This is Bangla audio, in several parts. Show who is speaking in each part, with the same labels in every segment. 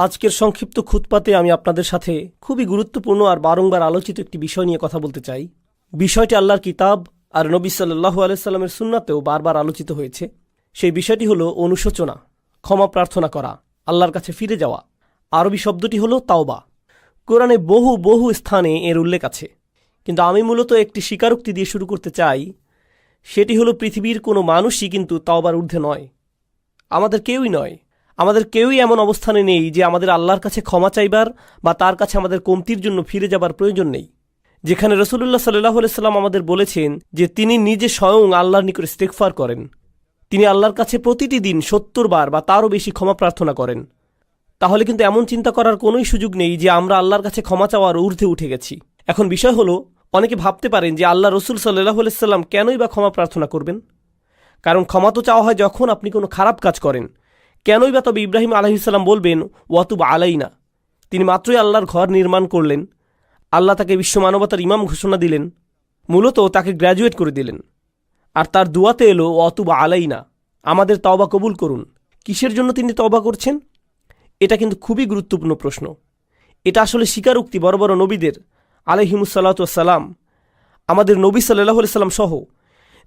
Speaker 1: আজকের সংক্ষিপ্ত খুতবাতে আমি আপনাদের সাথে খুবই গুরুত্বপূর্ণ আর বারংবার আলোচিত একটি বিষয় নিয়ে কথা বলতে চাই। বিষয়টি আল্লাহর কিতাব আর নবী সাল্লাল্লাহু আলাইহি সাল্লামের সুন্নাতেও বারবার আলোচিত হয়েছে। সেই বিষয়টি হলো অনুশোচনা, ক্ষমা প্রার্থনা করা, আল্লাহর কাছে ফিরে যাওয়া। আরবি শব্দটি হলো তাওবা। কোরআনে বহু বহু স্থানে এর উল্লেখ আছে, কিন্তু আমি মূলত একটি স্বীকারোক্তি দিয়ে শুরু করতে চাই। সেটি হলো পৃথিবীর কোনো মানুষই কিন্তু তাওবার ঊর্ধ্বে নয়। আমাদের কেউই নয়। আমাদের কেউই এমন অবস্থানে নেই যে আমাদের আল্লাহর কাছে ক্ষমা চাইবার বা তার কাছে আমাদের কমতির জন্য ফিরে যাবার প্রয়োজন নেই। যেখানে রাসূলুল্লাহ সাল্লাল্লাহু আলাইহি সাল্লাম আমাদের বলেছেন যে তিনি নিজে স্বয়ং আল্লাহর নিকট ইস্তেগফার করেন, তিনি আল্লাহর কাছে প্রতিটি দিন ৭০ বার বা তারও বেশি ক্ষমা প্রার্থনা করেন। তাহলে কিন্তু এমন চিন্তা করার কোনোই সুযোগ নেই যে আমরা আল্লাহর কাছে ক্ষমা চাওয়ার ঊর্ধ্বে উঠে গেছি। এখন বিষয় হলো, অনেকে ভাবতে পারেন যে আল্লাহ রসুল সাল্লাল্লাহু আলাইহি সাল্লাম কেনই বা ক্ষমা প্রার্থনা করবেন? কারণ ক্ষমা তো চাওয়া হয় যখন আপনি কোনো খারাপ কাজ করেন। কেনই বা তবে ইব্রাহিম আলাইহিস সালাম বলবেন ওয়াতুব আলাইনা? তিনি মাত্রই আল্লাহর ঘর নির্মাণ করলেন, আল্লাহ তাকে বিশ্ব মানবতার ইমাম ঘোষণা দিলেন, মূলত তাকে গ্র্যাজুয়েট করে দিলেন। আর তার দুয়াতে এলো ওয়াতুব আলাইনা, আমাদের তওবা কবুল করুন। কিসের জন্য তিনি তওবা করছেন? এটা কিন্তু খুবই গুরুত্বপূর্ণ প্রশ্ন। এটা আসলে স্বীকারোক্তি বড় বড় নবীদের আলাইহিমুসসালাতু ওয়াসসালাম, আমাদের নবী সাল্লাল্লাহু আলাইহি সাল্লাম সহ,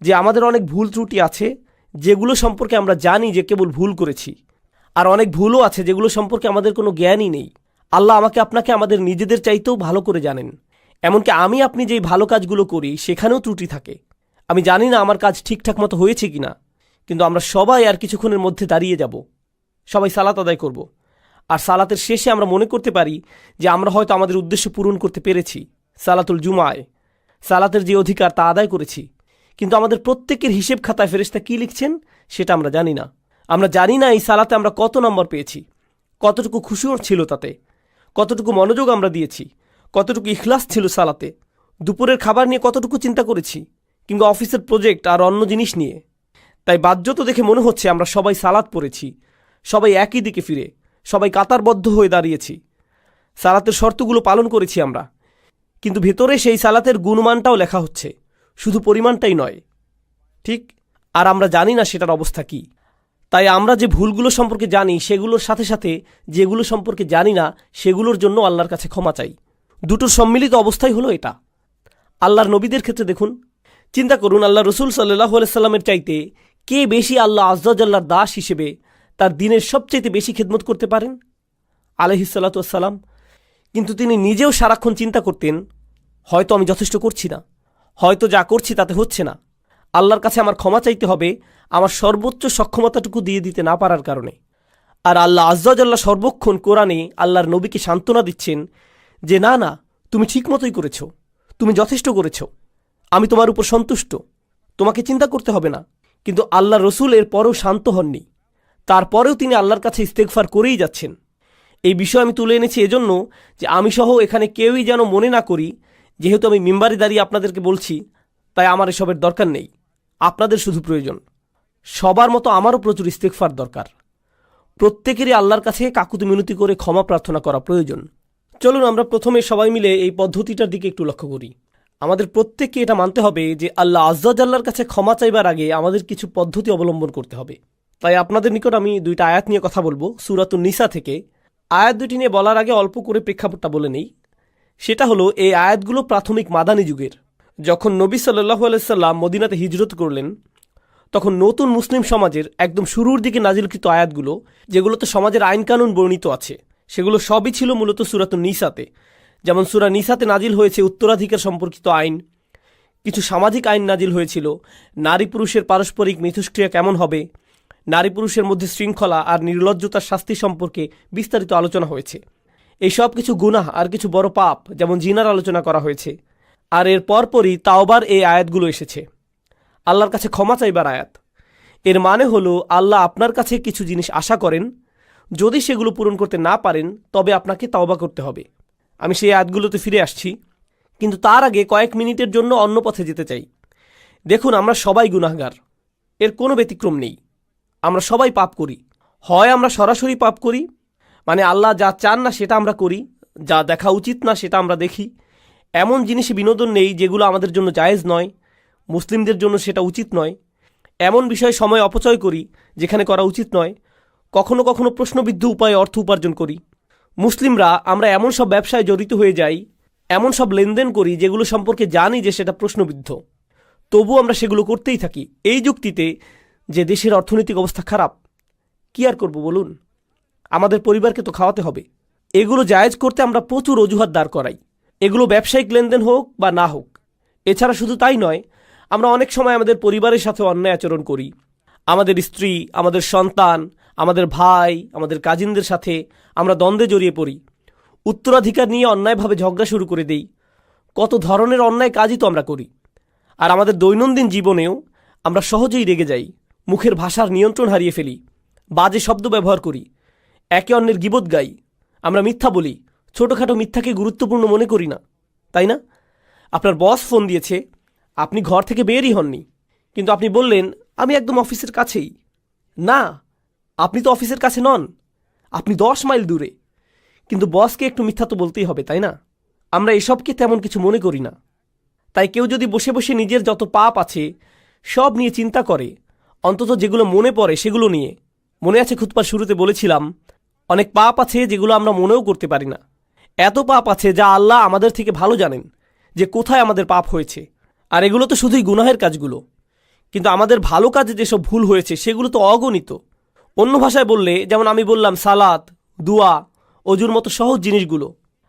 Speaker 1: যে আমাদের অনেক ভুল ত্রুটি আছে যেগুলো সম্পর্কে আমরা জানি যে কেবল ভুল করেছি, আর অনেক ভুলও আছে যেগুলো সম্পর্কে আমাদের কোনো জ্ঞানই নেই। আল্লাহ আমাকে আপনাকে আমাদের নিজেদের চাইতেও ভালো করে জানেন। এমনকি আমি আপনি যেই ভালো কাজগুলো করি সেখানেও ত্রুটি থাকে। আমি জানি না আমার কাজ ঠিকঠাক মতো হয়েছে কিনা, কিন্তু আমরা সবাই আর কিছুক্ষণের মধ্যে দাঁড়িয়ে যাব, সবাই সালাত আদায় করব। আর সালাতের শেষে আমরা মনে করতে পারি যে আমরা হয়তো আমাদের উদ্দেশ্য পূরণ করতে পেরেছি, সালাতুল জুমায় সালাতের যে অধিকার তা আদায় করেছি। কিন্তু আমাদের প্রত্যেকের হিসেব খাতায় ফেরেশতা কী লিখছেন সেটা আমরা জানি না। আমরা জানি না এই সালাতে আমরা কত নম্বর পেয়েছি, কতটুকু খুশি ছিল তাতে, কতটুকু মনোযোগ আমরা দিয়েছি, কতটুকু ইখলাস ছিল সালাতে, দুপুরের খাবার নিয়ে কতটুকু চিন্তা করেছি, কিংবা অফিসের প্রজেক্ট আর অন্য জিনিস নিয়ে। তাই বাহ্যত দেখে মনে হচ্ছে আমরা সবাই সালাত পড়েছি, সবাই একই দিকে ফিরে, সবাই কাতারবদ্ধ হয়ে দাঁড়িয়েছি, সালাতের শর্তগুলো পালন করেছি আমরা। কিন্তু ভেতরে সেই সালাতের গুণমানটাও লেখা হচ্ছে, শুধু পরিমাণটাই নয়, ঠিক? আর আমরা জানি না সেটার অবস্থা কী। তাই আমরা যে ভুলগুলো সম্পর্কে জানি সেগুলোর সাথে সাথে যেগুলো সম্পর্কে জানি না সেগুলোর জন্য আল্লাহর কাছে ক্ষমা চাই। দুটোর সম্মিলিত অবস্থাই হলো এটা। আল্লাহর নবীদের ক্ষেত্রে দেখুন, চিন্তা করুন, আল্লাহ রসুল সাল্লাল্লাহু আলাইহি সাল্লামের চাইতে কে বেশি আল্লাহ আয্যা ওয়াজাল্লাহর দাস হিসেবে তার দিনের সবচাইতে বেশি খেদমত করতে পারেন? আলাইহিস সালাতু ওয়াস সালাম। কিন্তু তিনি নিজেও সারাক্ষণ চিন্তা করতেন, হয়তো আমি যথেষ্ট করছি না, হয়তো যা করছি তাতে হচ্ছে না, আল্লাহর কাছে আমার ক্ষমা চাইতে হবে আমার সর্বোচ্চ সক্ষমতাটুকু দিয়ে দিতে না পারার কারণে। আর আল্লাহ আয্যা ওয়াজাল্লাহ সর্বক্ষণ কোরআনে আল্লাহর নবীকে সান্ত্বনা দিচ্ছেন যে না না, তুমি ঠিক মতোই করেছ, তুমি যথেষ্ট করেছ, আমি তোমার উপর সন্তুষ্ট, তোমাকে চিন্তা করতে হবে না। কিন্তু আল্লাহ রসুল এর পরেও শান্ত হননি, তারপরেও তিনি আল্লাহর কাছে ইস্তেগফার করেই যাচ্ছেন। এই বিষয় আমি তুলে এনেছি এজন্য যে আমি সহ এখানে কেউই যেন মনে না করি যেহেতু আমি মিম্বারে দাঁড়িয়ে আপনাদেরকে বলছি তাই আমার এসবের দরকার নেই। আপনাদের শুধু প্রয়োজন, সবার মতো আমারও প্রচুর ইস্তেগফার দরকার। প্রত্যেকেরই আল্লাহর কাছে কাকুতি মিনতি করে ক্ষমা প্রার্থনা করা প্রয়োজন। চলুন আমরা প্রথমে সবাই মিলে এই পদ্ধতিটার দিকে একটু লক্ষ্য করি। আমাদের প্রত্যেককে এটা মানতে হবে যে আল্লাহ আয্যা ওয়াজাল্লাহর কাছে ক্ষমা চাইবার আগে আমাদের কিছু পদ্ধতি অবলম্বন করতে হবে। তাই আপনাদের নিকট আমি দুইটা আয়াত নিয়ে কথা বলবো সূরাতুন নিসা থেকে। আয়াত দুটি নিয়ে বলার আগে অল্প করে প্রেক্ষাপটটা বলে নেই। সেটা হলো, এই আয়াতগুলো প্রাথমিক মাদানী যুগের। যখন নবী সাল্লাল্লাহু আলাইহি সাল্লাম মদিনাতে হিজরত করলেন তখন নতুন মুসলিম সমাজের একদম শুরুর দিকে নাজিলকৃত আয়াতগুলো, যেগুলোতে সমাজের আইনকানুন বর্ণিত আছে, সেগুলো সবই ছিল মূলত সূরাতুন নিসাতে। যেমন সূরা নিসাতে নাজিল হয়েছে উত্তরাধিকার সম্পর্কিত আইন, কিছু সামাজিক আইন নাজিল হয়েছিল, নারী পুরুষের পারস্পরিক মিথস্ক্রিয়া কেমন হবে, নারী পুরুষের মধ্যে শৃঙ্খলা আর নির্লজ্জতার শাস্তি সম্পর্কে বিস্তারিত আলোচনা হয়েছে। এই সব কিছু গুনাহ আর কিছু বড় পাপ যেমন জিনার আলোচনা করা হয়েছে। আর এর পরপরই তাওবার এই আয়াতগুলো এসেছে, আল্লাহর কাছে ক্ষমা চাইবার আয়াত। এর মানে হলো আল্লাহ আপনার কাছে কিছু জিনিস আশা করেন, যদি সেগুলো পূরণ করতে না পারেন তবে আপনাকে তাওবা করতে হবে। আমি সেই আয়াতগুলোতে ফিরে আসছি, কিন্তু তার আগে কয়েক মিনিটের জন্য অন্য পথে যেতে চাই। দেখুন, আমরা সবাই গুনাহগার, এর কোনো ব্যতিক্রম নেই। আমরা সবাই পাপ করি। হয় আমরা সরাসরি পাপ করি, মানে আল্লাহ যা চান না সেটা আমরা করি, যা দেখা উচিত না সেটা আমরা দেখি, এমন জিনিসে বিনোদন নেই যেগুলো আমাদের জন্য জায়েজ নয়, মুসলিমদের জন্য সেটা উচিত নয়, এমন বিষয়ে সময় অপচয় করি যেখানে করা উচিত নয়, কখনো কখনো প্রশ্নবিদ্ধ উপায়ে অর্থ উপার্জন করি, মুসলিমরা আমরা এমন সব ব্যবসায় জড়িত হয়ে যাই, এমন সব লেনদেন করি যেগুলো সম্পর্কে জানি যে সেটা প্রশ্নবিদ্ধ, তবু আমরা সেগুলো করতেই থাকি এই যুক্তিতে যে দেশের অর্থনৈতিক অবস্থা খারাপ। কি আর করব বলুন, আমাদের পরিবারকে তো খাওয়াতে হবে। এগুলো জায়েজ করতে আমরা প্রচুর অজুহাত দাঁড় করাই, এগুলো ব্যবসায়িক লেনদেন হোক বা না হোক। এছাড়া শুধু তাই নয়, আমরা অনেক সময় আমাদের পরিবারের সাথে অন্যায় আচরণ করি। আমাদের স্ত্রী, আমাদের সন্তান, আমাদের ভাই, আমাদের কাজিনদের সাথে আমরা দ্বন্দ্বে জড়িয়ে পড়ি, উত্তরাধিকার নিয়ে অন্যায়ভাবে ঝগড়া শুরু করে দেই। কত ধরনের অন্যায় কাজই তো আমরা করি। আর আমাদের দৈনন্দিন জীবনেও আমরা সহজেই রেগে যাই, মুখের ভাষার নিয়ন্ত্রণ হারিয়ে ফেলি, বাজে শব্দ ব্যবহার করি, একে অন্যের গীবত গাই, আমরা মিথ্যা বলি, ছোটোখাটো মিথ্যাকে গুরুত্বপূর্ণ মনে করি না, তাই না? আপনার বস ফোন দিয়েছে, আপনি ঘর থেকে বেরই হননি, কিন্তু আপনি বললেন আমি একদম অফিসের কাছেই। না, আপনি তো অফিসের কাছে নন, আপনি 10 মাইল দূরে। কিন্তু বসকে একটু মিথ্যা তো বলতেই হবে, তাই না? আমরা এসবকে তেমন কিছু মনে করি না। তাই কেউ যদি বসে বসে নিজের যত পাপ আছে সব নিয়ে চিন্তা করে, অন্তত যেগুলো মনে পড়ে সেগুলো নিয়ে। মনে আছে খুতবার শুরুতে বলেছিলাম, অনেক পাপ আছে যেগুলো আমরা মনেও করতে পারি না। এত পাপ আছে যা আল্লাহ আমাদের থেকে ভালো জানেন যে কোথায় আমাদের পাপ হয়েছে। আর এগুলো তো শুধুই গুনাহের কাজগুলো, কিন্তু আমাদের ভালো কাজে যেসব ভুল হয়েছে সেগুলো তো অগণিত। অন্য ভাষায় বললে, যেমন আমি বললাম সালাত, দুয়া, অজুর মতো সহজ জিনিসগুলো,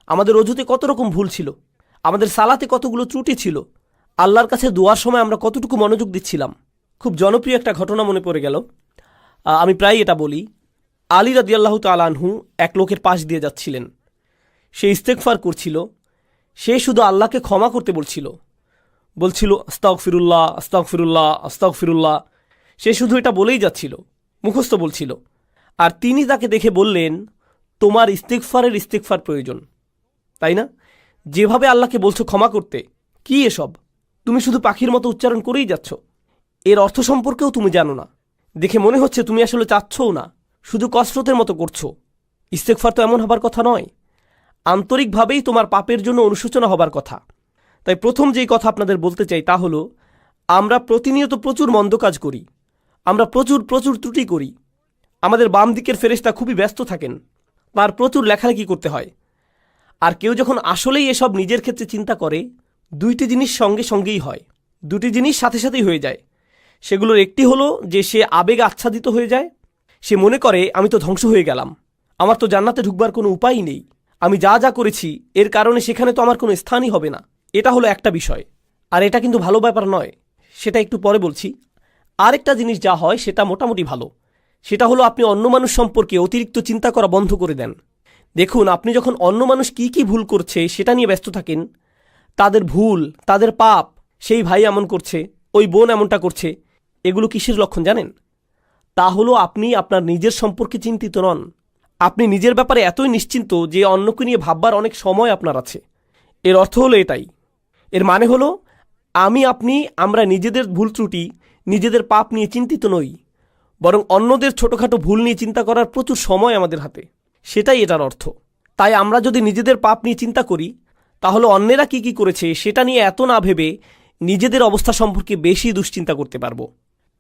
Speaker 1: আমাদের অজুতে কত রকম ভুল ছিল, আমাদের সালাতে কতগুলো ত্রুটি ছিল, আল্লাহর কাছে দোয়ার সময় আমরা কতটুকু মনোযোগ দিচ্ছিলাম। খুব জনপ্রিয় একটা ঘটনা মনে পড়ে গেল, আমি প্রায় এটা বলি। আলী রাদিয়াল্লাহু তাআলা আনহু এক লোকের পাশ দিয়ে যাচ্ছিলেন, সে ইস্তেগফার করছিল, সে শুধু আল্লাহকে ক্ষমা করতে বলছিল আস্তাগফিরুল্লাহ আস্তাগফিরুল্লাহ আস্তাগফিরুল্লাহ। সে শুধু এটা বলেই যাচ্ছিল, মুখস্থ বলছিল। আর তিনি তাকে দেখে বললেন, তোমার ইস্তেগফার প্রয়োজন, তাই না? যেভাবে আল্লাহকে বলছো ক্ষমা করতে, কি এসব? তুমি শুধু পাখির মতো উচ্চারণ করেই যাচ্ছ, এর অর্থ সম্পর্কেও তুমি জানো না। দেখে মনে হচ্ছে তুমি আসলে চাচ্ছও না, শুধু কসরতের মতো করছো। ইস্তেগফার তো এমন হবার কথা নয়, আন্তরিকভাবেই তোমার পাপের জন্য অনুশোচনা হবার কথা। তাই প্রথম যেই কথা আপনাদের বলতে চাই তা হলো, আমরা প্রতিনিয়ত প্রচুর মন্দ কাজ করি, আমরা প্রচুর ত্রুটি করি। আমাদের বাম দিকের ফেরেশতা খুবই ব্যস্ত থাকেন, তার প্রচুর লেখালেখি করতে হয়। আর কেউ যখন আসলেই এসব নিজের ক্ষেত্রে চিন্তা করে, দুইটি জিনিস সঙ্গেই হয়, দুটি জিনিস সাথে সাথেই হয়ে যায়। সেগুলোর একটি হলো যে সে আবেগে আচ্ছাদিত হয়ে যায়, সে মনে করে আমি তো ধ্বংস হয়ে গেলাম, আমার তো জান্নাতে ঢুকবার কোনো উপায়ই নেই, আমি যা করেছি এর কারণে সেখানে তো আমার কোনো স্থানই হবে না। এটা হলো একটা বিষয়, আর এটা কিন্তু ভালো ব্যাপার নয়, সেটা একটু পরে বলছি। আরেকটা জিনিস যা হয় সেটা মোটামুটি ভালো, সেটা হলো আপনি অন্য মানুষ সম্পর্কে অতিরিক্ত চিন্তা করা বন্ধ করে দেন। দেখুন, আপনি যখন অন্য মানুষ কি ভুল করছে সেটা নিয়ে ব্যস্ত থাকেন, তাদের ভুল, তাদের পাপ, সেই ভাই এমন করছে, ওই বোন এমনটা করছে, এগুলো কিসের লক্ষণ জানেন? তা হলো আপনি আপনার নিজের সম্পর্কে চিন্তিত নন। আপনি নিজের ব্যাপারে এতই নিশ্চিন্ত যে অন্যকে নিয়ে ভাববার অনেক সময় আপনার আছে। এর অর্থ হলো এটাই। এর মানে হলো আমরা নিজেদের ভুল ত্রুটি, নিজেদের পাপ নিয়ে চিন্তিত নই, বরং অন্যদের ছোটোখাটো ভুল নিয়ে চিন্তা করার প্রচুর সময় আমাদের হাতে, সেটাই এটার অর্থ। তাই আমরা যদি নিজেদের পাপ নিয়ে চিন্তা করি, তাহলে অন্যেরা কি করেছে সেটা নিয়ে এত না ভেবে নিজেদের অবস্থা সম্পর্কে বেশি দুশ্চিন্তা করতে পারবো।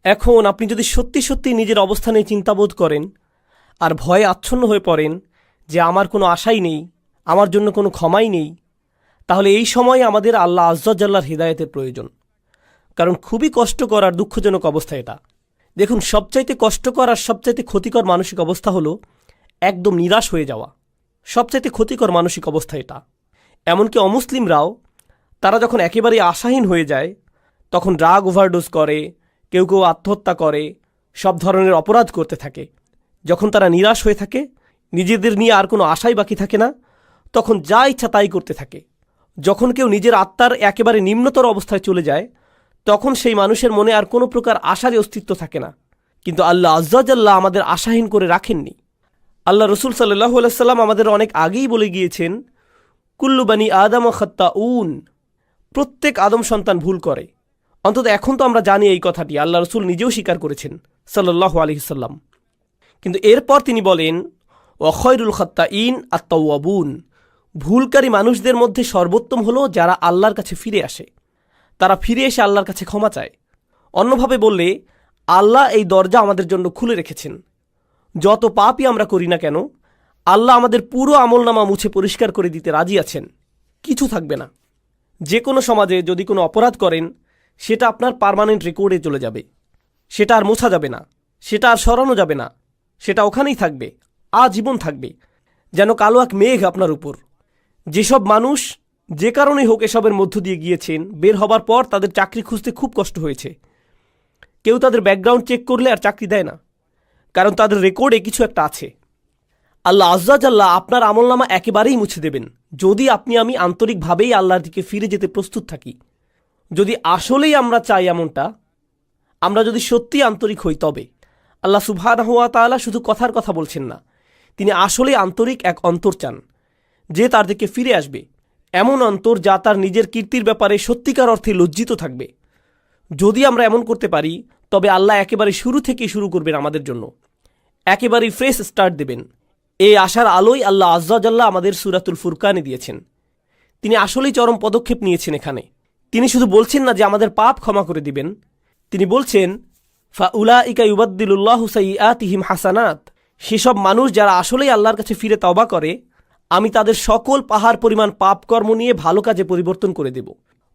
Speaker 1: এখন আপনি যদি সত্যি নিজের অবস্থানে চিন্তাবোধ করেন আর ভয়ে আচ্ছন্ন হয়ে পড়েন যে আমার কোনো আশাই নেই, আমার জন্য কোনো ক্ষমাই নেই, তাহলে এই সময় আমাদের আল্লাহ আজ্জা জাল্লার হৃদায়তের প্রয়োজন। কারণ খুবই কষ্টকর আর দুঃখজনক অবস্থা এটা। দেখুন, সবচাইতে কষ্টকর আর সবচাইতে ক্ষতিকর মানসিক অবস্থা হলো একদম নিরাশ হয়ে যাওয়া। সবচাইতে ক্ষতিকর মানসিক অবস্থা এটা। এমনকি অমুসলিমরাও, তারা যখন একেবারে আশাহীন হয়ে যায়, তখন ড্রাগ ওভারডোজ করে, কেউ আত্মহত্যা করে, সব ধরনের অপরাধ করতে থাকে। যখন তারা নিরাশ হয়ে থাকে, নিজেদের নিয়ে আর কোনো আশাই বাকি থাকে না, তখন যা ইচ্ছা তাই করতে থাকে। যখন কেউ নিজের আত্মার একেবারে নিম্নতর অবস্থায় চলে যায়, তখন সেই মানুষের মনে আর কোনো প্রকার আশারই অস্তিত্ব থাকে না। কিন্তু আল্লাহ আজ্জা জাল্লা আমাদের আশাহীন করে রাখেননি। আল্লাহ রসুল সাল্লাল্লাহু আলাইহি সাল্লাম আমাদের অনেক আগেই বলে গিয়েছেন, কুল্লু বানি আদম খাত্তাউন, প্রত্যেক আদম সন্তান ভুল করে। অন্তত এখন তো আমরা জানি এই কথাটি, আল্লাহ রসুল নিজেও স্বীকার করেছেন সাল্লাল্লাহু আলাইহি সাল্লাম। কিন্তু এরপর তিনি বলেন, ওয়া খায়রুল খাত্তাইন আত-তাওয়াবুন, ভুলকারী মানুষদের মধ্যে সর্বোত্তম হলো যারা আল্লাহর কাছে ফিরে আসে, তারা ফিরে এসে আল্লাহর কাছে ক্ষমা চায়। অন্যভাবে বললে, আল্লাহ এই দরজা আমাদের জন্য খুলে রেখেছেন। যত পাপই আমরা করি না কেন, আল্লাহ আমাদের পুরো আমলনামা মুছে পরিষ্কার করে দিতে রাজি আছেন, কিছু থাকবে না। যে কোনো সমাজে যদি কোনো অপরাধ করেন, সেটা আপনার পার্মানেন্ট রেকর্ডে চলে যাবে, সেটা আর মোছা যাবে না, সেটা আর সরানো যাবে না, সেটা ওখানেই থাকবে, আজীবন থাকবে, যেন কালো এক মেঘ আপনার উপর। যেসব মানুষ যে কারণেই হোক এসবের মধ্য দিয়ে গিয়েছেন, বের হবার পর তাদের চাকরি খুঁজতে খুব কষ্ট হয়েছে। কেউ তাদের ব্যাকগ্রাউন্ড চেক করলে আর চাকরি দেয় না, কারণ তাদের রেকর্ডে কিছু একটা আছে। আল্লাহ আজ্জাজাল্লাহ আপনার আমলনামা একেবারেই মুছে দেবেন, যদি আপনি আমি আন্তরিকভাবেই আল্লাহর দিকে ফিরে যেতে প্রস্তুত থাকি। যদি আসলেই আমরা চাই এমনটা, আমরা যদি সত্যি আন্তরিক হই, তবে আল্লাহ সুবহানাহু ওয়া তাআলা শুধু কথার কথা বলছেন না, তিনি আসলেই আন্তরিক এক অন্তর চান, যে তার দিকে ফিরে আসবে। এমন অন্তর যা তার নিজের কীর্তির ব্যাপারে সত্যিকার অর্থে লজ্জিত থাকবে। যদি আমরা এমন করতে পারি, তবে আল্লাহ একেবারে শুরু থেকেই শুরু করবেন আমাদের জন্য, একেবারেই ফ্রেশ স্টার্ট দেবেন। এই আশার আলোই আল্লাহ আজ্জাজাল্লাহ আমাদের সূরাতুল ফুরকানে দিয়েছেন। তিনি আসলেই চরম পদক্ষেপ নিয়েছেন এখানে। তিনি শুধু বলছেন না যে আমাদের পাপ ক্ষমা করে দিবেন, তিনি বলছেন ফাউলাইকা ইউবাদদিলুল্লাহু সাইয়্যাতিহিম হাসানাত। সেসব মানুষ যারা আসলেই আল্লাহর কাছে ফিরে তওবা করে, আমি তাদের সকল পাহাড় পরিমাণ পাপ কর্ম নিয়ে ভালো কাজে পরিবর্তন করে দেব।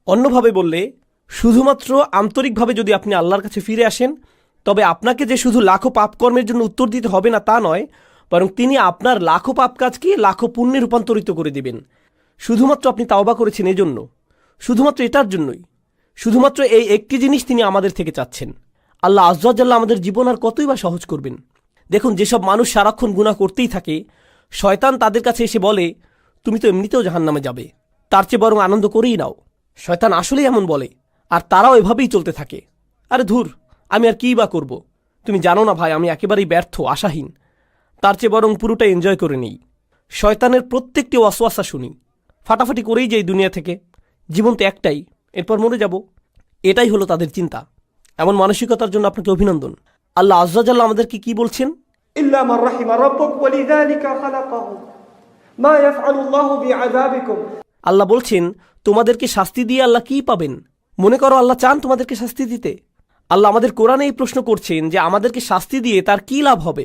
Speaker 1: অন্যভাবে বললে, শুধুমাত্র আন্তরিকভাবে যদি আপনি আল্লাহর কাছে ফিরে আসেন, তবে আপনাকে যে শুধু লাখো পাপকর্মের জন্য উত্তর দিতে হবে না তা নয়, বরং তিনি আপনার লাখো পাপ কাজকে লাখো পুণ্যে রূপান্তরিত করে দেবেন। শুধুমাত্র আপনি তাওবা করেছেন এজন্য, শুধুমাত্র এটার জন্যই, শুধুমাত্র এই একটি জিনিস তিনি আমাদের থেকে চাচ্ছেন। আল্লাহ আজ্জাজাল্লাহ আমাদের জীবন আর কতই বা সহজ করবেন। দেখুন, যেসব মানুষ সারাক্ষণ গুনাহ করতেই থাকে, শয়তান তাদের কাছে এসে বলে, তুমি তো এমনিতেও জাহান্নামে যাবে, তার চেয়ে বরং আনন্দ করেই নাও। শয়তান আসলেই এমন বলে, আর তারাও এভাবেই চলতে থাকে। আরে ধুর, আমি আর কী বা করব, তুমি জানো না ভাই, আমি একেবারেই ব্যর্থ, আশাহীন, তার চেয়ে বরং পুরোটা এনজয় করে নেই। শয়তানের প্রত্যেকটি ওয়াসওয়াসা শুনি, ফাটাফাটি করেই যাই দুনিয়া থেকে, জীবন তো একটাই, এরপর মরে যাব, এটাই হলো তাদের চিন্তা। এমন মানসিকতার জন্য আপনাকে অভিনন্দন। আল্লাহ আজ্জাজাল্লাহ আমাদেরকে কি বলছেন?
Speaker 2: ইল্লা মান রাহিমা রাব্বুক ওয়ালিযালিকা খালাকাহু মা ইয়াফআলুল্লাহু বিআযাবিকুম।
Speaker 1: আল্লাহ বলছেন, তোমাদেরকে শাস্তি দিয়ে আল্লাহ কি পাবেন? মনে করো আল্লাহ চান তোমাদেরকে শাস্তি দিতে? আল্লাহ আমাদের কোরআনে এই প্রশ্ন করছেন যে আমাদেরকে শাস্তি দিয়ে তার কি লাভ হবে?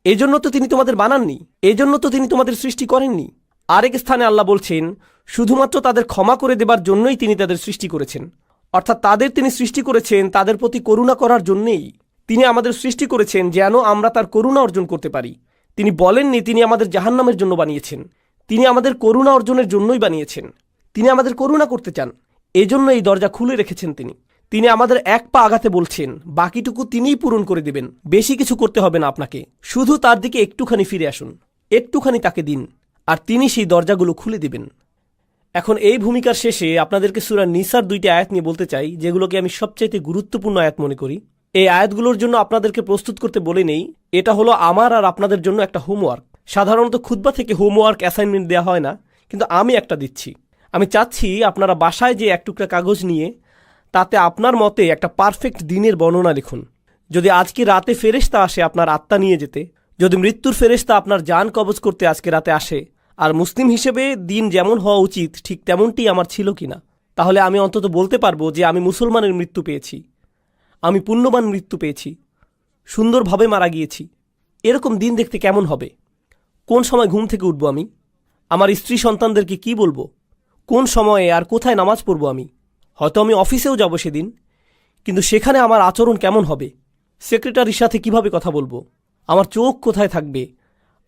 Speaker 1: এজন্য তো তিনি তোমাদের বানাননি, এজন্য তো তিনি তোমাদের সৃষ্টি করেননি। আরেক স্থানে আল্লাহ বলছেন, শুধুমাত্র তাদের ক্ষমা করে দেবার জন্যই তিনি তাদের সৃষ্টি করেছেন। অর্থাৎ তাদের তিনি সৃষ্টি করেছেন তাদের প্রতি করুণা করার জন্যেই। তিনি আমাদের সৃষ্টি করেছেন যেন আমরা তার করুণা অর্জন করতে পারি। তিনি বলেননি তিনি আমাদের জাহান্নামের জন্য বানিয়েছেন, তিনি আমাদের করুণা অর্জনের জন্যই বানিয়েছেন। তিনি আমাদের করুণা করতে চান, এজন্য এই দরজা খুলে রেখেছেন তিনি। তিনি আমাদের এক পা আগাতে বলছেন, বাকিটুকু তিনিই পূরণ করে দেবেন। বেশি কিছু করতে হবে না আপনাকে, শুধু তার দিকে একটুখানি ফিরে আসুন, একটুখানি তাকে দিন, আর তিনি সেই দরজাগুলো খুলে দেবেন। এখন এই ভূমিকার শেষে আপনাদেরকে সূরা নিসার 2টি আয়াত নিয়ে বলতে চাই, যেগুলোকে আমি সবচাইতে গুরুত্বপূর্ণ আয়াত মনে করি। এই আয়াতগুলোর জন্য আপনাদেরকে প্রস্তুত করতে বলে নেই, এটা হলো আমার আর আপনাদের জন্য একটা হোমওয়ার্ক। সাধারণত খুতবা থেকে হোমওয়ার্ক অ্যাসাইনমেন্ট দেওয়া হয় না, কিন্তু আমি একটা দিচ্ছি। আমি চাচ্ছি আপনারা বাসায় যে এক টুকরা কাগজ নিয়ে তাতে আপনার মতে একটা পারফেক্ট দিনের বর্ণনা লিখুন। যদি আজকে রাতে ফেরেশতা আসে আপনার আত্মা নিয়ে যেতে, যদি মৃত্যুর ফেরেশতা আপনার জান কবজ করতে আজকে রাতে আসে, আর মুসলিম হিসেবে দিন যেমন হওয়া উচিত ঠিক তেমনটি আমার ছিল কিনা, তাহলে আমি অন্তত বলতে পারবো যে আমি মুসলমানের মৃত্যু পেয়েছি, আমি পুণ্যবান মৃত্যু পেয়েছি, সুন্দরভাবে মারা গিয়েছি। এরকম দিন দেখতে কেমন হবে? কোন সময় ঘুম থেকে উঠবো আমি? আমার স্ত্রী সন্তানদেরকে কি বলবো? কোন সময়ে আর কোথায় নামাজ পড়বো আমি? হয়তো আমি অফিসেও যাব সেদিন, কিন্তু সেখানে আমার আচরণ কেমন হবে? সেক্রেটারির সাথে কিভাবে কথা বলবো? আমার চোখ কোথায় থাকবে?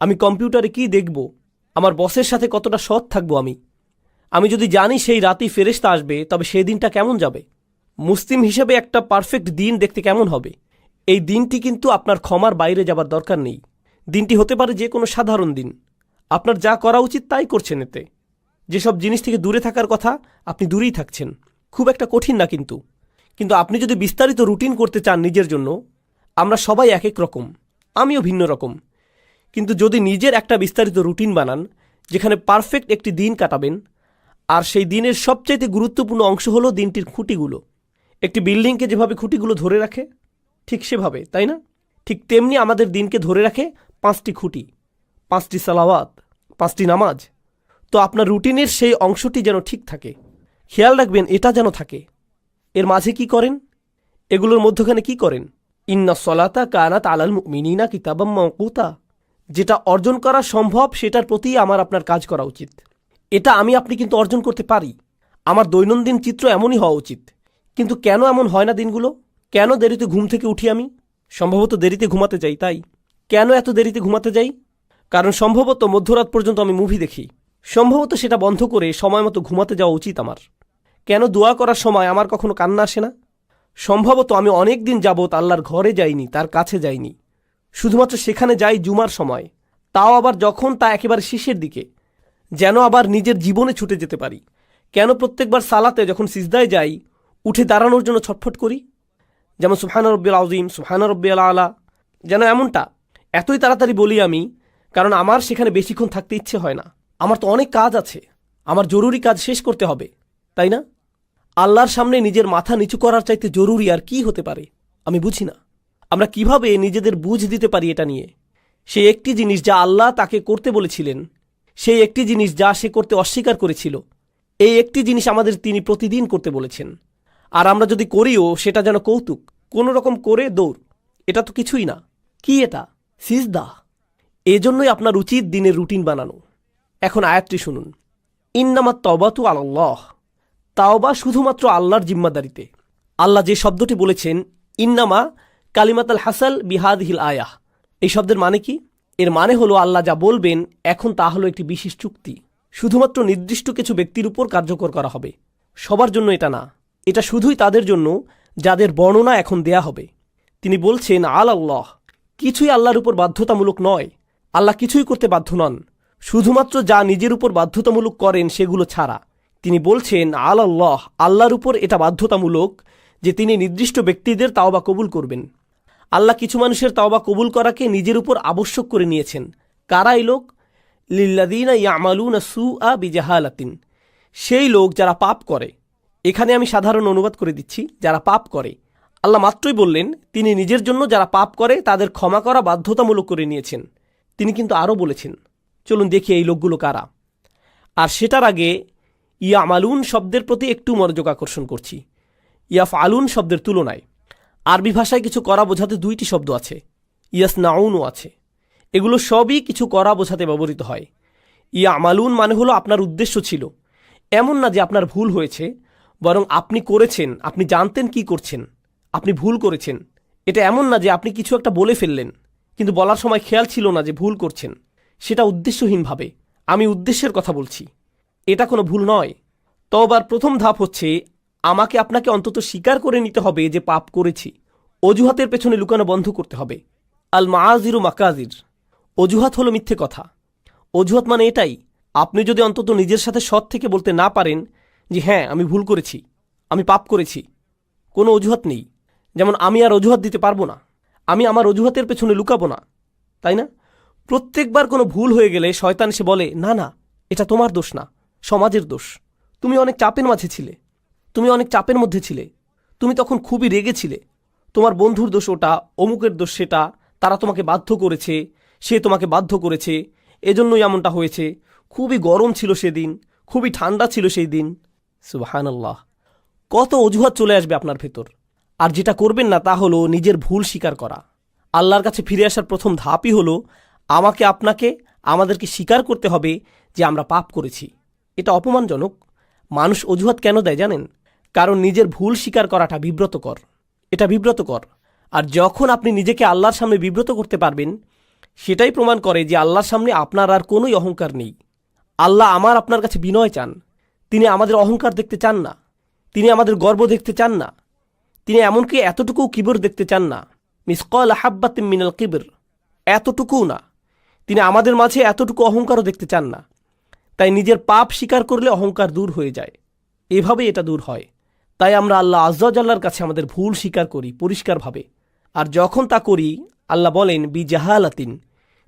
Speaker 1: আমি কম্পিউটারে কি দেখব? আমার বসের সাথে কতটা সৎ থাকবো আমি? আমি যদি জানি সেই রাতেই ফেরেশতা আসবে, তবে সেই দিনটা কেমন যাবে? মুসলিম হিসেবে একটা পারফেক্ট দিন দেখতে কেমন হবে? এই দিনটি কিন্তু আপনার ক্ষমার বাইরে যাবার দরকার নেই। দিনটি হতে পারে যে কোনো সাধারণ দিন, আপনার যা করা উচিত তাই করছেন। এতে যেসব জিনিস থেকে দূরে থাকার কথা আপনি দূরেই থাকছেন, খুব একটা কঠিন না। কিন্তু আপনি যদি বিস্তারিত রুটিন করতে চান নিজের জন্য, আমরা সবাই এক এক রকম, আমিও ভিন্ন রকম, কিন্তু যদি নিজের একটা বিস্তারিত রুটিন বানান যেখানে পারফেক্ট একটি দিন কাটাবেন, আর সেই দিনের সবচাইতে গুরুত্বপূর্ণ অংশ হলো দিনটির খুঁটিগুলো। একটি বিল্ডিংকে যেভাবে খুঁটিগুলো ধরে রাখে ঠিক সেভাবে, তাই না? ঠিক তেমনি আমাদের দিনকে ধরে রাখে 5টি খুঁটি, 5টি সালাওয়াত, 5টি নামাজ। তো আপনার রুটিনের সেই অংশটি যেন ঠিক থাকে, খেয়াল রাখবেন এটা যেন থাকে। এর মাঝে কি করেন? এগুলোর মধ্যখানে কি করেন? ইন্না সলাতা কানাত আলাল মুমিনিনা কিতাবাম মাওকুতা। যেটা অর্জন করা সম্ভব সেটার প্রতি আমার আপনার কাজ করা উচিত। এটা আমি আপনি কিন্তু অর্জন করতে পারি। আমার দৈনন্দিন চিত্র এমনই হওয়া উচিত। কিন্তু কেন এমন হয় না দিনগুলো? কেন দেরিতে ঘুম থেকে উঠি আমি? সম্ভবত দেরিতে ঘুমাতে যাই, তাই। কেন এত দেরিতে ঘুমাতে যাই? কারণ সম্ভবত মধ্যরাত পর্যন্ত আমি মুভি দেখি। সম্ভবত সেটা বন্ধ করে সময় মতো ঘুমাতে যাওয়া উচিত আমার। কেন দোয়া করার সময় আমার কখনো কান্না আসে না? সম্ভবত আমি অনেক দিন যাবৎ আল্লাহর ঘরে যাইনি, তার কাছে যাইনি। শুধুমাত্র সেখানে যাই জুমার সময়, তাও আবার যখন তা একেবারে শেষের দিকে, যেন আবার নিজের জীবনে ছুটে যেতে পারি। কেন প্রত্যেকবার সালাতে যখন সিজদায় যাই উঠে দাঁড়ানোর জন্য ছটফট করি? যেমন সুবহান রব্বিল আযীম, সুবহান রব্বিল আলা, যেন এমনটা এতই তাড়াতাড়ি বলি আমি, কারণ আমার সেখানে বেশিক্ষণ থাকতে ইচ্ছে হয় না। আমার তো অনেক কাজ আছে, আমার জরুরি কাজ শেষ করতে হবে, তাই না? আল্লাহর সামনে নিজের মাথা নিচু করার চাইতে জরুরি আর কি হতে পারে? আমি বুঝি না আমরা কিভাবে নিজেদের বুঝ দিতে পারি এটা নিয়ে। সেই একটি জিনিস যা আল্লাহ তাকে করতে বলেছিলেন, সেই একটি জিনিস যা সে করতে অস্বীকার করেছিল, এই একটি জিনিস আমাদের তিনি প্রতিদিন করতে বলেছেন। আর আমরা যদি করিও সেটা যেন কৌতুক, কোনো রকম করে দৌড়। এটা তো কিছুই না। কি এটা? সিজদা। এজন্যই আপনার উচিত দিনের রুটিন বানানো। এখন আয়াতটি শুনুন। ইন্নামাত তাওবাতু আলাল্লাহ। তাওবা শুধুমাত্র আল্লাহর জিম্মাদারিতে। আল্লাহ যে শব্দটি বলেছেন ইন্নামা কালিমাতাল হাসাল বিহাদিহিল আয়াহ, এই শব্দের মানে কি? এর মানে হলো আল্লাহ যা বলবেন এখন তা হলো একটি বিশেষ চুক্তি, শুধুমাত্র নির্দিষ্ট কিছু ব্যক্তির উপর কার্যকর করা হবে। সবার জন্য এটা না, এটা শুধুই তাদের জন্য যাদের বর্ণনা এখন দেয়া হবে। তিনি বলছেন আল্লাহ, কিছুই আল্লাহর উপর বাধ্যতামূলক নয়। আল্লাহ কিছুই করতে বাধ্য নন, শুধুমাত্র যা নিজের উপর বাধ্যতামূলক করেন সেগুলো ছাড়া। তিনি বলছেন আল্লাহ, আল্লাহর উপর এটা বাধ্যতামূলক যে তিনি নির্দিষ্ট ব্যক্তিদের তাওবা কবুল করবেন। আল্লাহ কিছু মানুষের তাওবা কবুল করাকে নিজের উপর আবশ্যক করে নিয়েছেন। কারা এই লোক? লিল্লাযীনা ইয়ামালুনা সুআ বিজাহালাতিন, সেই লোক যারা পাপ করে। এখানে আমি সাধারণ অনুবাদ করে দিচ্ছি, যারা পাপ করে। আল্লাহ মাত্রই বললেন তিনি নিজের জন্য যারা পাপ করে তাদের ক্ষমা করা বাধ্যতামূলক করে নিয়েছেন। তিনি কিন্তু আরও বলেছেন, চলুন দেখি এই লোকগুলো কারা। আর সেটার আগে ইয়ামালুন শব্দের প্রতি একটু মনোযোগ আকর্ষণ করছি। ইয়াফআলুন শব্দের তুলনায় আরবি ভাষায় কিছু করা বোঝাতে দুইটি শব্দ আছে, ইয়াসনাউনও আছে। এগুলো সবই কিছু করা বোঝাতে ব্যবহৃত হয়। ইয়ামালুন মানে হলো আপনার উদ্দেশ্য ছিল, এমন না যে আপনার ভুল হয়েছে, বরং আপনি করেছেন, আপনি জানতেন কি করছেন, আপনি ভুল করেছেন। এটা এমন না যে আপনি কিছু একটা বলে ফেললেন কিন্তু বলার সময় খেয়াল ছিল না যে ভুল করছেন, সেটা উদ্দেশ্যহীনভাবে। আমি উদ্দেশ্যের কথা বলছি, এটা কোনো ভুল নয়। তওবার প্রথম ধাপ হচ্ছে আমাকে আপনাকে অন্তত স্বীকার করে নিতে হবে যে পাপ করেছি। অজুহাতের পেছনে লুকানো বন্ধ করতে হবে। আল মাআজিরু মাকাজির, অজুহাত হলো মিথ্যে কথা। অজুহাত মানে এটাই, আপনি যদি অন্তত নিজের সাথে সৎ থেকে বলতে না পারেন যে হ্যাঁ আমি ভুল করেছি, আমি পাপ করেছি, কোনো অজুহাত নেই। যেমন আমি আর অজুহাত দিতে পারবো না, আমি আমার অজুহাতের পেছনে লুকাবো না, তাই না? প্রত্যেকবার কোনো ভুল হয়ে গেলে শয়তান এসে বলে না না এটা তোমার দোষ না, সমাজের দোষ। তুমি অনেক চাপের মাঝে ছিলে, তুমি অনেক চাপের মধ্যে ছিলে, তুমি তখন খুবই রেগেছিলে, তোমার বন্ধুর দোষ ওটা, অমুকের দোষ সেটা, তারা তোমাকে বাধ্য করেছে, সে তোমাকে বাধ্য করেছে, এজন্যই এমনটা হয়েছে, খুবই গরম ছিল সেদিন, খুবই ঠান্ডা ছিল সেই দিন। সুবহানাল্লাহ, কত অজুহাত চলে আসবে আপনার ভেতর। আর যেটা করবেন না তা হলো নিজের ভুল স্বীকার করা। আল্লাহর কাছে ফিরে আসার প্রথম ধাপই হলো আমাকে আপনাকে আমাদেরকে স্বীকার করতে হবে যে আমরা পাপ করেছি। এটা অপমানজনক। মানুষ অজুহাত কেন দেয় জানেন? কারণ নিজের ভুল স্বীকার করাটা বিব্রতকর, এটা বিব্রতকর। আর যখন আপনি নিজেকে আল্লাহর সামনে বিব্রত করতে পারবেন, সেটাই প্রমাণ করে যে আল্লাহর সামনে আপনার আর কোনোই অহংকার নেই। আল্লাহ আমার আপনার কাছে বিনয় চান, তিনি আমাদের অহংকার দেখতে চান না, তিনি আমাদের গর্ব দেখতে চান না, তিনি এমনকি এতটুকু কিবর দেখতে চান না, মিসকাল হাব্বাতিন মিনাল কিবর, এতটুকুও না। তিনি আমাদের মাঝে এতটুকু অহংকারও দেখতে চান না। তাই নিজের পাপ স্বীকার করলে অহংকার দূর হয়ে যায়, এভাবেই এটা দূর হয়। তাই আমরা আল্লাহ আজ্জা ওয়া জাল্লার কাছে আমাদের ভুল স্বীকার করি পরিষ্কারভাবে। আর যখন তা করি আল্লাহ বলেন বিজাহালাতিন,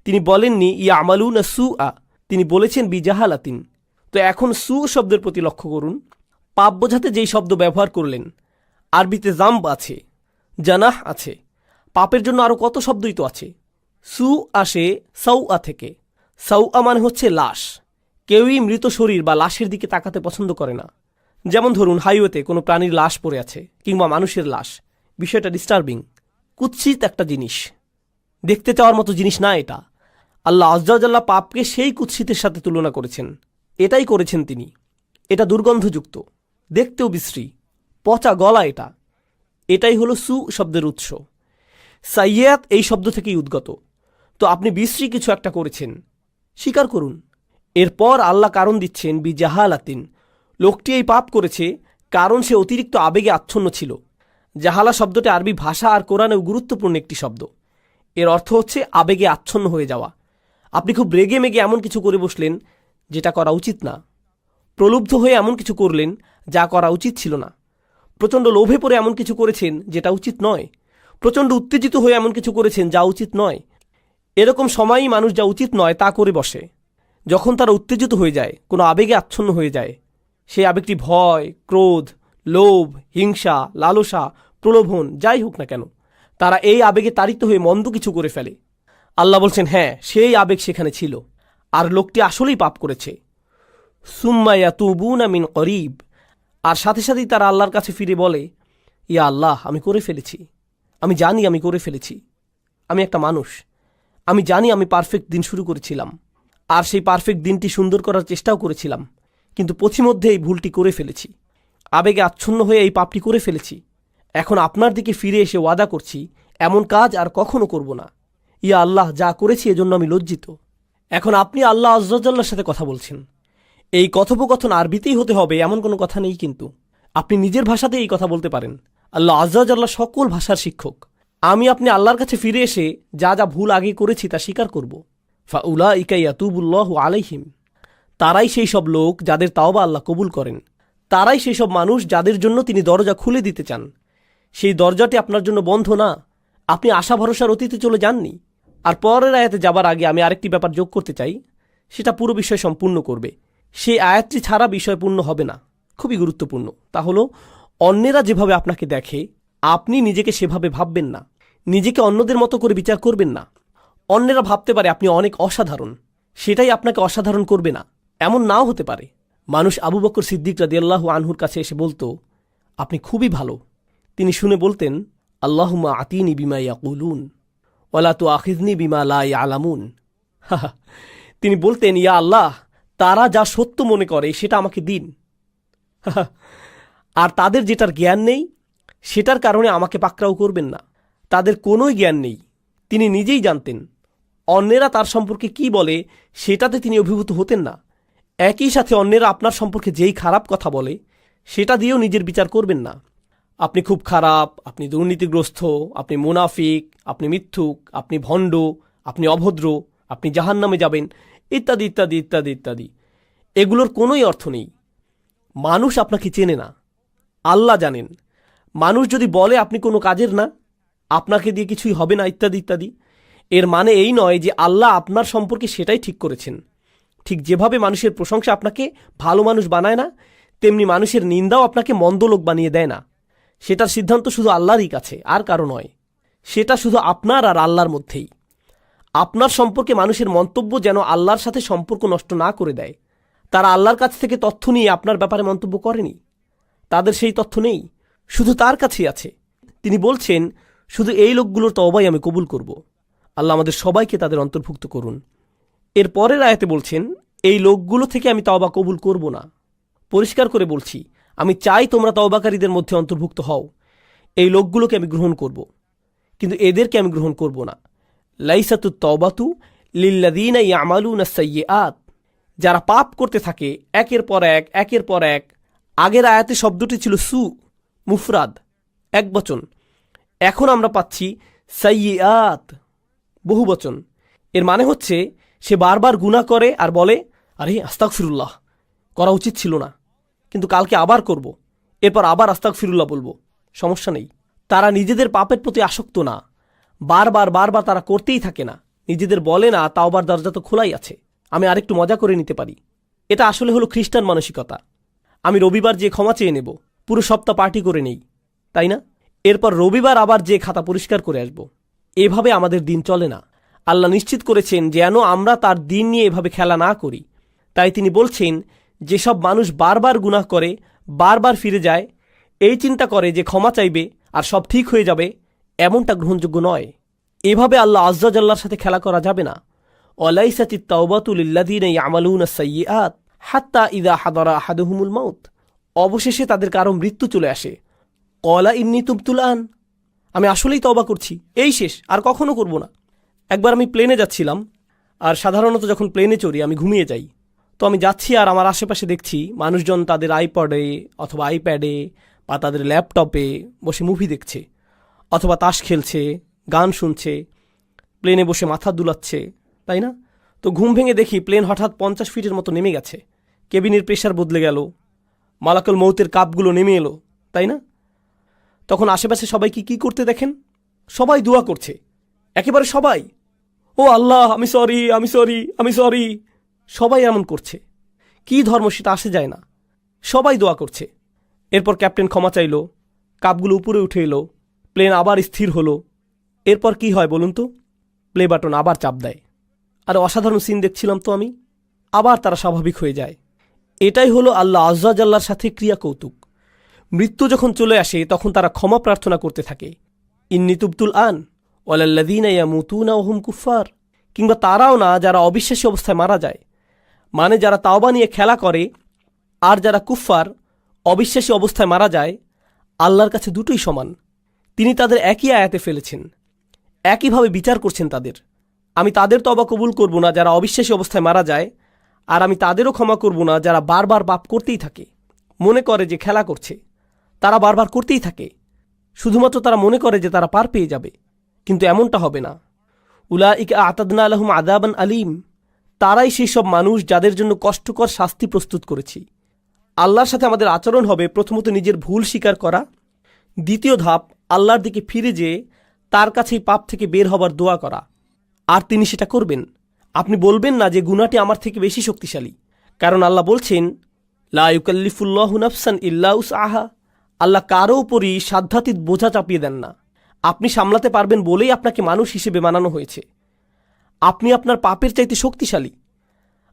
Speaker 1: তিনি বলেননি ইয়ামালুনা সুআ, তিনি বলেছেন বিজাহালাতিন। তো এখন সু শব্দের প্রতি লক্ষ্য করুন। পাপ বোঝাতে যেই শব্দ ব্যবহার করলেন, আরবিতে জাম্ব আছে, জানাহ আছে, পাপের জন্য আরও কত শব্দই তো আছে। সু আসে সাউআ থেকে। সাউআ মানে হচ্ছে লাশ। কেউই মৃত শরীর বা লাশের দিকে তাকাতে পছন্দ করে না। যেমন ধরুন হাইওয়েতে কোনো প্রাণীর লাশ পড়ে আছে কিংবা মানুষের লাশ, বিষয়টা ডিস্টার্বিং, কুৎসিত একটা জিনিস, দেখতে চাওয়ার মতো জিনিস না এটা। আল্লাহ আজ্জাওয়াজাল্লা পাপকে সেই কুৎসিতের সাথে তুলনা করেছেন। এটাই করেছেন তিনি। এটা দুর্গন্ধযুক্ত, দেখতেও বিশ্রী, পচা গলা। এটাই হলো সু শব্দের উৎস। সাইয়াত এই শব্দ থেকেই উদ্গত। তো আপনি বিশ্রী কিছু একটা করেছেন, স্বীকার করুন। এরপর আল্লাহ কারণ দিচ্ছেন বিজাহালাতিন, লোকটি এই পাপ করেছে কারণ সে অতিরিক্ত আবেগে আচ্ছন্ন ছিল। জাহালা শব্দটি আরবি ভাষা আর কোরআনেও গুরুত্বপূর্ণ একটি শব্দ। এর অর্থ হচ্ছে আবেগে আচ্ছন্ন হয়ে যাওয়া। আপনি খুব রেগে মেগে এমন কিছু করে বসলেন যেটা করা উচিত না। প্রলুব্ধ হয়ে এমন কিছু করলেন যা করা উচিত ছিল না। প্রচণ্ড লোভে পড়ে এমন কিছু করেছেন যেটা উচিত নয়। প্রচণ্ড উত্তেজিত হয়ে এমন কিছু করেছেন যা উচিত নয়। এরকম সময়ই মানুষ যা উচিত নয় তা করে বসে। যখন তারা উত্তেজিত হয়ে যায়, কোনো আবেগে আচ্ছন্ন হয়ে যায়, সেই আবেগটি ভয়, ক্রোধ, লোভ, হিংসা, লালসা, প্রলোভন যাই হোক না কেন, তারা এই আবেগে তাড়িত হয়ে মন্দ কিছু করে ফেলে। আল্লাহ বলছেন, হ্যাঁ, সেই আবেগ সেখানে ছিল, আর লোকটি আসলেই পাপ করেছে। সুম্মা ইয়াতুবুনা মিন করিব, আর সাথে সাথেই তারা আল্লাহর কাছে ফিরে বলে, ইয়া আল্লাহ, আমি করে ফেলেছি, আমি জানি আমি করে ফেলেছি, আমি একটা মানুষ, আমি জানি আমি পারফেক্ট দিন শুরু করেছিলাম, আর সেই পারফেক্ট দিনটি সুন্দর করার চেষ্টাও করেছিলাম, কিন্তু পথিমধ্যে এই ভুলটি করে ফেলেছি, আবেগে আচ্ছন্ন হয়ে এই পাপটি করে ফেলেছি। এখন আপনার দিকে ফিরে এসে ওয়াদা করছি এমন কাজ আর কখনো করব না। ইয়া আল্লাহ, যা করেছি এজন্য আমি লজ্জিত। এখন আপনি আল্লাহ আজ্জাওয়াজাল্লার সাথে কথা বলছেন। এই কথোপকথন আরবিতেই হতে হবে এমন কোনো কথা নেই, কিন্তু আপনি নিজের ভাষাতে এই কথা বলতে পারেন। আল্লাহ আজ্জাওয়াজাল্লাহ সকল ভাষার শিক্ষক। আমি আপনি আল্লাহর কাছে ফিরে এসে যা যা ভুল আগে করেছি তা স্বীকার করব। ফাউলাইকা ইয়াতুবুল্লাহু আলাইহিম, তারাই সেই সব লোক যাদের তাওবা আল্লাহ কবুল করেন। তারাই সেই সব মানুষ যাদের জন্য তিনি দরজা খুলে দিতে চান। সেই দরজাটি আপনার জন্য বন্ধ না। আপনি আশা ভরসার অতীতে চলে যাননি। আর পরের আয়াতে যাবার আগে আমি আরেকটি ব্যাপার যোগ করতে চাই, সেটা পুরো বিষয় সম্পূর্ণ করবে। সেই আয়াতটি ছাড়া বিষয় পূর্ণ হবে না। খুবই গুরুত্বপূর্ণ। তা হলো, অন্যেরা যেভাবে আপনাকে দেখে আপনি নিজেকে সেভাবে ভাববেন না। নিজেকে অন্যদের মতো করে বিচার করবেন না। অন্যেরা ভাবতে পারে আপনি অনেক অসাধারণ, সেটাই আপনাকে অসাধারণ করবে না, এমন নাও হতে পারে। মানুষ আবু বকর সিদ্দিক রাদিয়াল্লাহু আনহুর কাছে এসে বলতো, আপনি খুবই ভালো। তিনি শুনে বলতেন, আল্লাহুম্মা আতিনি বিমা ইয়াকুলুন ওয়ালা তুআখিযনি বিমা লা ইয়ালামুন। তিনি বলতেন, ইয়া আল্লাহ, তারা যা সত্য মনে করে সেটা আমাকে দিন, আর তাদের যেটার জ্ঞান নেই সেটার কারণে আমাকে পাকড়াও করবেন না। তাদের কোনোই জ্ঞান নেই, তিনি নিজেই জানতেন। অন্যেরা তার সম্পর্কে কি বলে সেটাতে তিনি অভিভূত হতেন না। একই সাথে অন্যেরা আপনার সম্পর্কে যেই খারাপ কথা বলে সেটা দিয়েও নিজের বিচার করবেন না। আপনি খুব খারাপ, আপনি দুর্নীতিগ্রস্ত, আপনি মুনাফিক, আপনি মিথ্যুক, আপনি ভণ্ড, আপনি অভদ্র, আপনি জাহান্নামে যাবেন, ইত্যাদি ইত্যাদি ইত্যাদি ইত্যাদি। এগুলোর কোনোই অর্থ নেই। মানুষ আপনাকে চেনে না, আল্লাহ জানেন। মানুষ যদি বলে আপনি কোনো কাজের না, আপনাকে দিয়ে কিছুই হবে না, ইত্যাদি ইত্যাদি, এর মানে এই নয় যে আল্লাহ আপনার সম্পর্কে সেটাই ঠিক করেছেন। ঠিক যেভাবে মানুষের প্রশংসা আপনাকে ভালো মানুষ বানায় না, তেমনি মানুষের নিন্দাও আপনাকে মন্দ লোক বানিয়ে দেয় না। সেটার সিদ্ধান্ত শুধু আল্লাহরই কাছে, আর কারো নয়। সেটা শুধু আপনার আর আল্লাহর মধ্যেই। আপনার সম্পর্কে মানুষের মন্তব্য যেন আল্লাহর সাথে সম্পর্ক নষ্ট না করে দেয়। তারা আল্লাহর কাছ থেকে তথ্য নিয়ে আপনার ব্যাপারে মন্তব্য করেনি। তাদের সেই তথ্য নেই, শুধু তার কাছেই আছে। তিনি বলছেন, শুধু এই লোকগুলোর তওবাই আমি কবুল করব। আল্লাহ আমাদের সবাইকে তাদের অন্তর্ভুক্ত করুন। এর পরের আয়াতে বলছেন, এই লোকগুলো থেকে আমি তওবা কবুল করব না। পরিষ্কার করে বলছি, আমি চাই তোমরা তওবাকারীদের মধ্যে অন্তর্ভুক্ত হও। এই লোকগুলোকে আমি গ্রহণ করব, কিন্তু এদেরকে আমি গ্রহণ করব না। লাইসাতুত তওবাতু লিল্লাযীনা ইয়ামালুনা সাইয়্যাত, যারা পাপ করতে থাকে একের পর এক একের পর এক। আগের আয়াতে শব্দটি ছিল সু, মুফরাদ, একবচন। এখন আমরা পাচ্ছি সাইয়্যাত, বহুবচন। এর মানে হচ্ছে সে বারবার গুনাহ করে আর বলে, আরে আস্তাগফিরুল্লাহ, করা উচিত ছিল না, কিন্তু কালকে আবার করব, এরপর আবার আস্তাগফিরুল্লাহ বলবো, সমস্যা নেই। তারা নিজেদের পাপের প্রতি আসক্ত না, বারবার বারবার তারা করতেই থাকে না। নিজেদের বলে না, তাওবার দরজা তো খোলাই আছে, আমি আরেকটু মজা করে নিতে পারি। এটা আসলে হলো খ্রিস্টান মানসিকতা। আমি রবিবার যে ক্ষমা চেয়ে নেব, পুরো সপ্তাহ পার্টি করে নেই, তাই না? এরপর রবিবার আবার যে খাতা পরিষ্কার করে আসব। এভাবে আমাদের দিন চলে না। আল্লাহ নিশ্চিত করেছেন যেন আমরা তার দিন নিয়ে এভাবে খেলা না করি। তাই তিনি বলছেন, যেসব মানুষ বারবার গুনাহ করে, বারবার ফিরে যায়, এই চিন্তা করে যে ক্ষমা চাইবে আর সব ঠিক হয়ে যাবে, এমনটা গ্রহণযোগ্য নয়। এভাবে আল্লাহ আজ্জাওয়াজাল্লার সাথে খেলা করা যাবে না। ওয়ালাইসাতিত তাওবাতু লিল্লাযীনা ইয়ামালুনা আস-সাইয়্যাত হাত্তা ইযা হাদারা আহাদুহুমুল মাউত। অবশেষে তাদের কারো মৃত্যু চলে আসে, ক্বালা ইন্নী তুবতুল আন, আমি আসলেই তওবা করছি, এই শেষ, আর কখনো করব না। একবার আমি প্লেনে যাচ্ছিলাম, আর সাধারণত যখন প্লেনে চড়ি আমি ঘুমিয়ে যাই। তো আমি যাচ্ছি আর আমার আশেপাশে দেখছি মানুষজন তাদের আইপডে অথবা আইপ্যাডে বা তাদের ল্যাপটপে বসে মুভি দেখছে, অথবা তাস খেলছে, গান শুনছে, প্লেনে বসে মাথা দুলাচ্ছে, তাই না? তো ঘুম ভেঙে দেখি প্লেন হঠাৎ 50 ফিটের মতো নেমে গেছে, কেবিনের প্রেশার বদলে গেল, মালাকুল মৌতের কাপগুলো নেমে এলো, তাই না? তখন আশেপাশে সবাইকে কি করতে দেখেন? সবাই দোয়া করছে, একেবারে সবাই। ও আল্লাহ, আমি সরি, আমি সরি, আমি সরি। সবাই এমন করছে। কি ধর্ম সেটা আসে যায় না, সবাই দোয়া করছে। এরপর ক্যাপ্টেন ক্ষমা চাইল, কাপগুলো উপরে উঠে এলো, প্লেন আবার স্থির হলো। এরপর কি হয় বলুন তো? প্লে বাটন আবার চাপ দেয়। আর অসাধারণ সিন দেখছিলাম তো আমি। আবার তারা স্বাভাবিক হয়ে যায়। এটাই হলো আল্লাহ আজ্জা জাল্লার সাথে ক্রিয়া কৌতুক। মৃত্যু যখন চলে আসে তখন তারা ক্ষমা প্রার্থনা করতে থাকে, ইন্নী তুবতুল আন ওয়ালাল্লাযীনা ইয়ামুতুনা ওয়া হুম কুফফার। কিংবা তারাও না যারা অবিশ্বাসী অবস্থায় মারা যায়, মানে যারা তাওবা নিয়ে খেলা করে আর যারা কুফফার অবিশ্বাসী অবস্থায় মারা যায়, আল্লাহর কাছে দুটোই সমান। তিনি তাদের একই আয়াতে ফেলেছেন, একইভাবে বিচার করছেন তাদের। আমি তাদের তওবা কবুল করব না যারা অবিশ্বাসী অবস্থায় মারা যায়, আর আমি তাদেরও ক্ষমা করব না যারা বারবার পাপ করতেই থাকে, মনে করে যে খেলা করছে। তারা বারবার করতেই থাকে, শুধুমাত্র তারা মনে করে যে তারা পার পেয়ে যাবে, কিন্তু এমনটা হবে না। উলাইকা আ'তাদনা লাহুম আযাবান আলীম, তারাই সেই সব মানুষ যাদের জন্য কষ্টকর শাস্তি প্রস্তুত করেছি। আল্লাহর সাথে আমাদের আচরণ হবে প্রথমত নিজের ভুল স্বীকার করা, দ্বিতীয় ধাপ আল্লাহর দিকে ফিরে যেয়ে তার কাছেই পাপ থেকে বের হবার দোয়া করা, আর তিনি সেটা করবেন। আপনি বলবেন না যে গুনাহটি আমার থেকে বেশি শক্তিশালী, কারণ আল্লাহ বলছেন লা ইউকাল্লিফুল্লাহু নাফসান ইল্লা উসআহা। আল্লাহ কারো উপরই সাধ্যাতীত বোঝা চাপিয়ে দেন না। আপনি সামলাতে পারবেন বলেই আপনাকে মানুষ হিসেবে বানানো হয়েছে। আপনি আপনার পাপের চাইতে শক্তিশালী,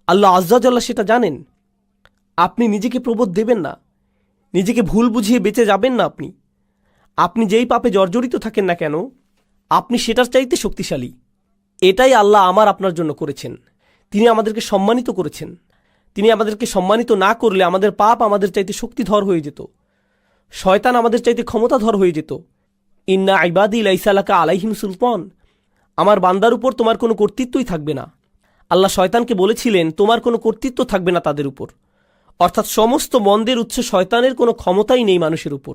Speaker 1: আল্লাহ আজ্জা জাল্লা সেটা জানেন। আপনি নিজেকে প্রবোধ দেবেন না, নিজেকে ভুল বুঝিয়ে বেঁচে যাবেন না। আপনি যেই পাপে জর্জরিত থাকেন না কেন, আপনি সেটার চাইতে শক্তিশালী। এটাই আল্লাহ আমার আপনার জন্য করেছেন। তিনি আমাদেরকে সম্মানিত করেছেন। তিনি আমাদেরকে সম্মানিত না করলে আমাদের পাপ আমাদের চাইতে শক্তিধর হয়ে যেত, শয়তান আমাদের চাইতে ক্ষমতাধর হয়ে যেত। ইন্না ইবাদি লাইসা লাকা আলাইহিম সুলতান, আমার বান্দার উপর তোমার কোনো কর্তৃত্বই থাকবে না। আল্লাহ শয়তানকে বলেছিলেন তোমার কোনো কর্তৃত্ব থাকবে না তাদের উপর, অর্থাৎ সমস্ত মন্দের উৎস শয়তানের কোনো ক্ষমতাই নেই মানুষের উপর।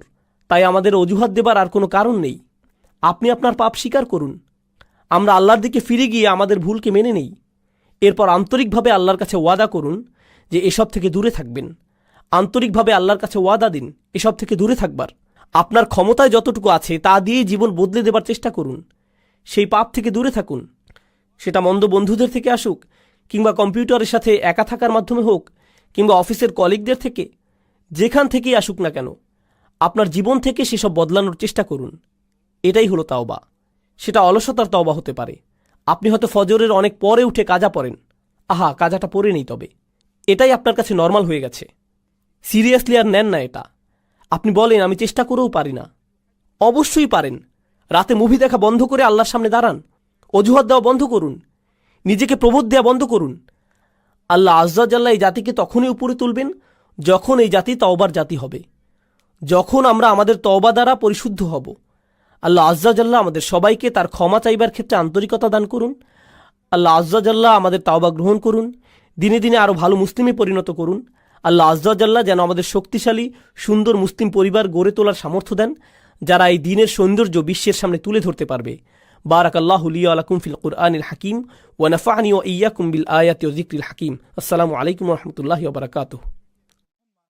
Speaker 1: তাই আমাদের অজুহাত দেবার আর কোনো কারণ নেই। আপনি আপনার পাপ স্বীকার করুন, আমরা আল্লাহর দিকে ফিরে গিয়ে আমাদের ভুলকে মেনে নেই। এরপর আন্তরিকভাবে আল্লাহর কাছে ওয়াদা করুন যে এসব থেকে দূরে থাকবেন। আন্তরিকভাবে আল্লাহর কাছে ওয়াদা দিন এসব থেকে দূরে থাকবার। আপনার ক্ষমতায় যতটুকু আছে তা দিয়েই জীবন বদলে দেবার চেষ্টা করুন। সেই পাপ থেকে দূরে থাকুন, সেটা মন্দ বন্ধুদের থেকে আসুক, কিংবা কম্পিউটারের সাথে একা থাকার মাধ্যমে হোক, কিংবা অফিসের কলিগদের থেকে, যেখান থেকেই আসুক না কেন, আপনার জীবন থেকে সেসব বদলানোর চেষ্টা করুন। এটাই হলো তাওবা। সেটা অলসতার তাওবা হতে পারে। আপনি হয়তো ফজরের অনেক পরে উঠে কাজা পড়েন, আহা কাজাটা পরে নেই, তবে এটাই আপনার কাছে নর্মাল হয়ে গেছে। সিরিয়াসলি আর নেন না এটা। আপনি বলেন আমি চেষ্টা করেও পারি না। অবশ্যই পারেন। রাতে মুভি দেখা বন্ধ করে আল্লাহর সামনে দাঁড়ান, অজুহাত দেওয়া বন্ধ করুন, নিজেকে প্রবোধ দেওয়া বন্ধ করুন। আল্লাহ আজ্জা জাল্লা এই জাতিকে তখনই উপরে তুলবেন যখন এই জাতি তওবার জাতি হবে, যখন আমরা আমাদের তওবা দ্বারা পরিশুদ্ধ হব। আল্লাহ আজ্জা জাল্লা আমাদের সবাইকে তার ক্ষমা চাইবার ক্ষেত্রে আন্তরিকতা দান করুন। আল্লাহ আজ্জা জাল্লা আমাদের তওবা গ্রহণ করুন, দিনে দিনে আরও ভালো মুসলিমে পরিণত করুন। আল্লাহ আজ্জা জাল্লা যেন আমাদের শক্তিশালী সুন্দর মুসলিম পরিবার গড়ে তোলার সামর্থ্য দেন, যারা এই দ্বীনের সৌন্দর্য বিশ্বের সামনে তুলে ধরতে পারবে। বারাকাল্লাহু লি ওয়া লাকুম ফিল কুরআনিল হাকিম ওয়া নাফা'নি ওয়া ইয়্যাকুম বিল আয়াতি ওয়া যিকরিল হাকিম। আসসালামু আলাইকুম ওয়া রাহমাতুল্লাহি ওয়া বারাকাতুহু।